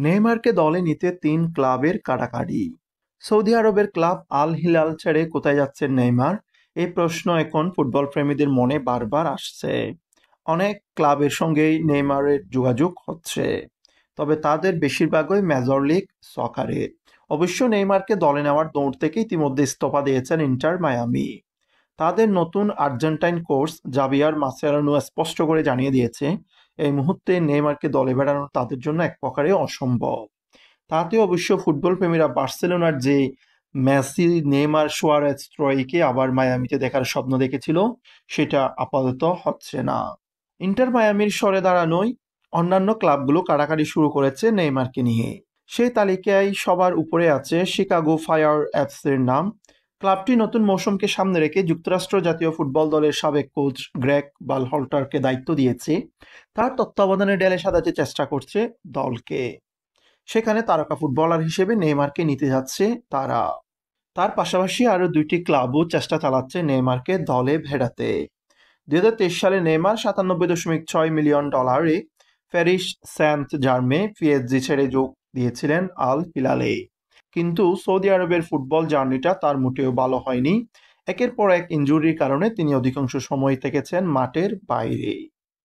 নেইমারকে দলে নিতে ৩ ক্লাবের কাড়াকাড়ি। সৌদি আরবের ক্লাব আল হিলাল ছেড়ে কোথায় যাচ্ছেন নেইমার? এই প্রশ্ন এখন ফুটবল প্রেমীদের মনে বারবার আসছে। অনেক ক্লাবের সঙ্গেই নেইমারের যোগাযোগ হচ্ছে, তবে তাদের বেশিরভাগই মেজর লিগ সকারে। অবশ্য নেইমারকে দলে নেওয়ার দৌড় থেকে ইতিমধ্যে ইস্তফা দিয়েছেন ইন্টার মায়ামি। তাদের নতুন আর্জেন্টাইন কোচ জাভিয়ার মাসেরানো স্পষ্ট করে জানিয়ে দিয়েছে, এই মুহূর্তে নেইমারকে দলে বেড়ানো তাদের জন্য এক প্রকারে অসম্ভব। তাতে অবশ্য ফুটবল প্রেমীরা বার্সেলোনার যে মেসি, নেইমার, সুয়ারেজ ত্রয়ীকে আবার মায়ামিতে দেখার স্বপ্ন দেখেছিল, সেটা আপাতত হচ্ছে না। ইন্টার মায়ামির সরে দাঁড়ানোয় অন্যান্য ক্লাবগুলো কাড়াকাড়ি শুরু করেছে নেইমারকে নিয়ে। সেই তালিকায় সবার উপরে আছে শিকাগো ফায়ার এফসির নাম। ক্লাবটি নতুন মৌসুমকে সামনে রেখে যুক্তরাষ্ট্র জাতীয় ফুটবল দলের সাবেক কোচ গ্রেগ বালহল্টারকে দায়িত্ব দিয়েছে। তার তত্ত্বাবধানে ঢেলে সাজাতে চেষ্টা করছে দলকে। সেখানে তারকা ফুটবলার হিসেবে নেইমারকে নিতে যাচ্ছে তারা। তার পাশাপাশি আরও ২টি ক্লাবও চেষ্টা চালাচ্ছে নেইমারকে দলে ভেড়াতে। ২০২৩ সালে নেইমার $৯৭.৬ million Paris Saint Germain PSG ছেড়ে যোগ দিয়েছিলেন আল হিলালে। কিন্তু সৌদি আরবের ফুটবল জার্নিটা তার মোটেও ভালো হয়নি। একের পর এক ইনজুরির কারণে তিনি অধিকাংশ সময় থেকেছেন মাঠের বাইরে।